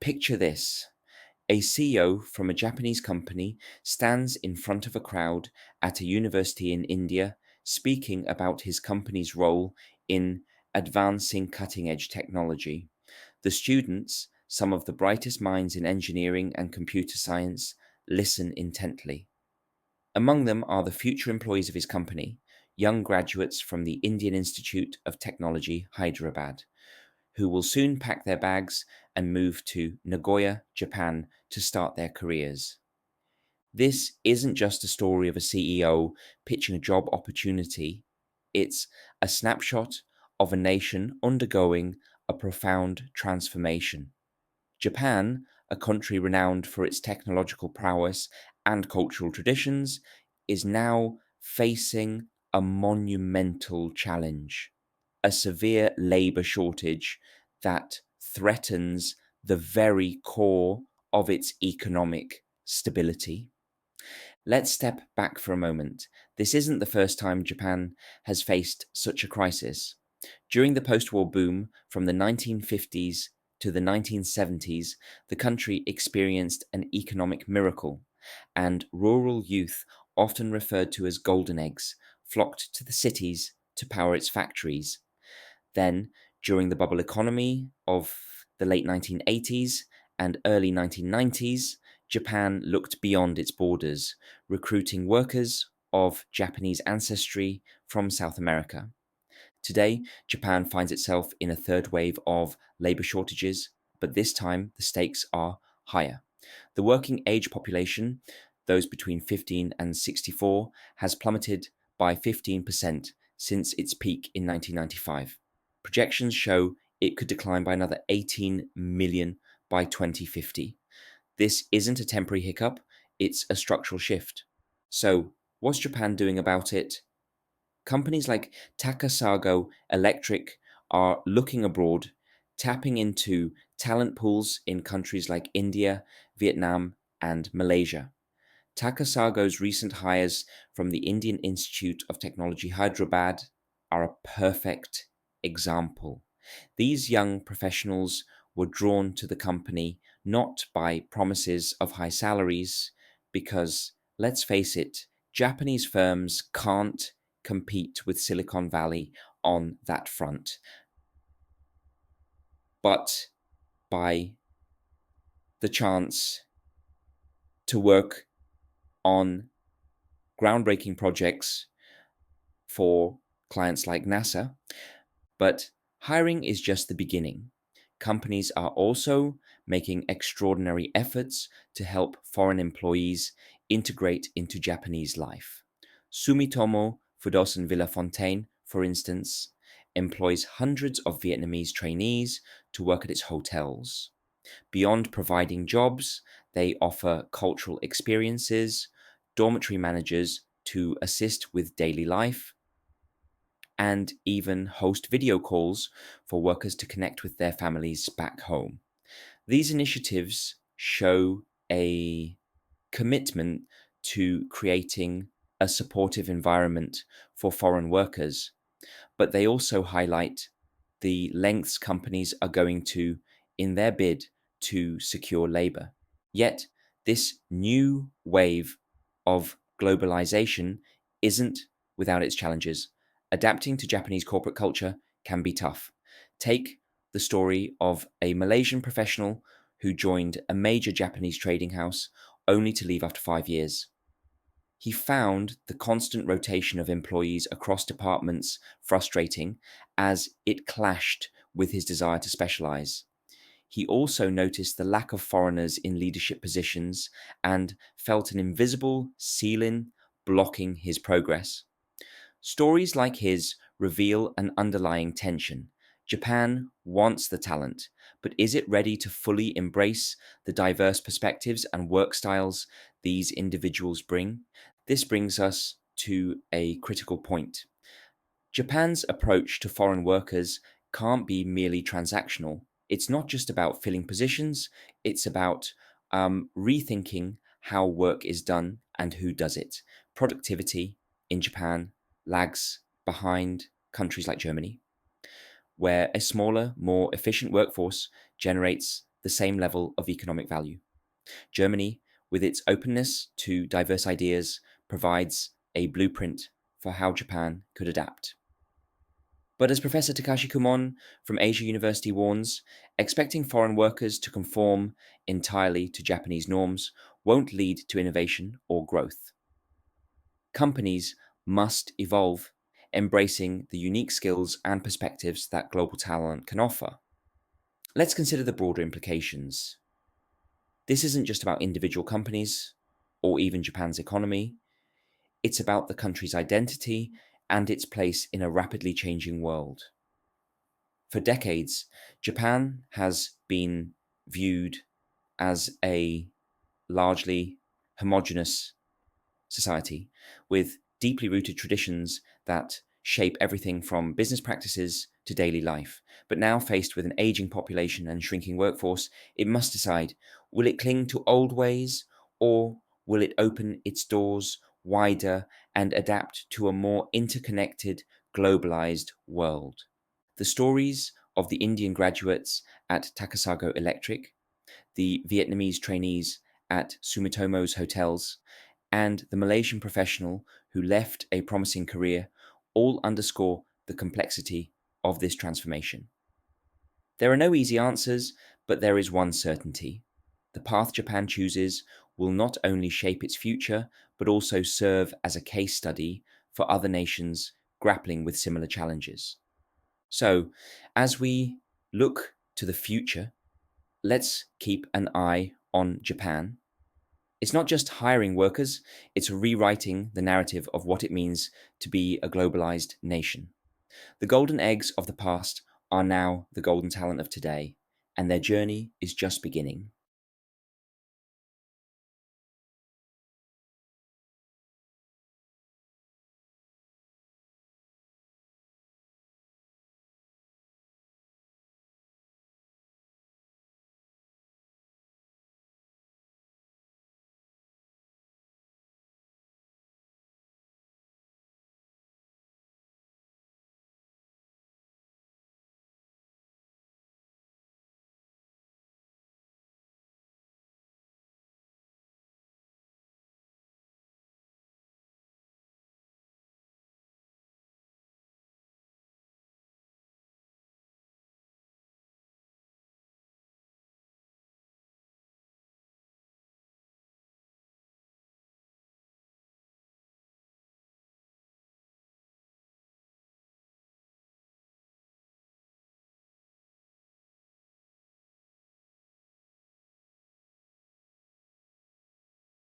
Picture this. A CEO from a Japanese company stands in front of a crowd at a university in India speaking about his company's role in advancing cutting edge technology. The students, some of the brightest minds in engineering and computer science, listen intently. Among them are the future employees of his company, young graduates from the Indian Institute of Technology, Hyderabad, who will soon pack their bags and move to Nagoya, Japan to start their careers. This isn't just a story of a CEO pitching a job opportunity, it's a snapshot of a nation undergoing a profound transformation. Japan, a country renowned for its technological prowess and cultural traditions, is now facing a monumental challenge, a severe labor shortage that threatens the very core of its economic stability. Let's step back for a moment. This isn't the first time Japan has faced such a crisis. During the post war boom from the 1950s to the 1970s, the country experienced an economic miracle, and rural youth, often referred to as golden eggs, flocked to the cities to power its factories. Then, during the bubble economy of the late 1980s and early 1990s, Japan looked beyond its borders, recruiting workers of Japanese ancestry from South America. Today, Japan finds itself in a third wave of labor shortages, but this time the stakes are higher. The working age population, those between 15 and 64, has plummeted by 15% since its peak in 1995. Projections show it could decline by another 18 million by 2050. This isn't a temporary hiccup, it's a structural shift. So, what's Japan doing about it? Companies like Takasago Electric are looking abroad, tapping into talent pools in countries like India, Vietnam, and Malaysia. Takasago's recent hires from the Indian Institute of Technology Hyderabad are a perfect example. These young professionals were drawn to the company not by promises of high salaries, because, let's face it, Japanese firms can't compete with Silicon Valley on that front, but by the chance to work on groundbreaking projects for clients like NASA. But hiring is just the beginning. Companies are also making extraordinary efforts to help foreign employees integrate into Japanese life. Sumitomo Fudosan Villafontaine, for instance, employs hundreds of Vietnamese trainees to work at its hotels. Beyond providing jobs, they offer cultural experiences, dormitory managers to assist with daily life, and even host video calls for workers to connect with their families back home. These initiatives show a commitment to creating a supportive environment for foreign workers, but they also highlight the lengths companies are going to in their bid to secure labor. Yet, this new wave of globalization isn't without its challenges. Adapting to Japanese corporate culture can be tough. Take the story of a Malaysian professional who joined a major Japanese trading house only to leave after 5 years. He found the constant rotation of employees across departments frustrating, as it clashed with his desire to specialize. He also noticed the lack of foreigners in leadership positions and felt an invisible ceiling blocking his progress. Stories like his reveal an underlying tension. Japan wants the talent, but is it ready to fully embrace the diverse perspectives and work styles these individuals bring? This brings us to a critical point. Japan's approach to foreign workers can't be merely transactional. It's not just about filling positions, it's about rethinking how work is done and who does it. Productivity in Japan lags behind countries like Germany, where a smaller, more efficient workforce generates the same level of economic value. Germany, with its openness to diverse ideas, provides a blueprint for how Japan could adapt. But as Professor Takashi Kumon from Asia University warns, expecting foreign workers to conform entirely to Japanese norms won't lead to innovation or growth. Companies must evolve, embracing the unique skills and perspectives that global talent can offer. Let's consider the broader implications. This isn't just about individual companies or even Japan's economy, it's about the country's identity and its place in a rapidly changing world. For decades, Japan has been viewed as a largely homogenous society with deeply rooted traditions that shape everything from business practices to daily life. But now, faced with an aging population and shrinking workforce, it must decide, will it cling to old ways or will it open its doors wider and adapt to a more interconnected, globalized world? The stories of the Indian graduates at Takasago Electric, the Vietnamese trainees at Sumitomo's hotels, and the Malaysian professional who left a promising career all underscore the complexity of this transformation. There are no easy answers, but there is one certainty. The path Japan chooses will not only shape its future, but also serve as a case study for other nations grappling with similar challenges. So, as we look to the future, let's keep an eye on Japan. It's not just hiring workers, it's rewriting the narrative of what it means to be a globalized nation. The golden eggs of the past are now the golden talent of today, and their journey is just beginning.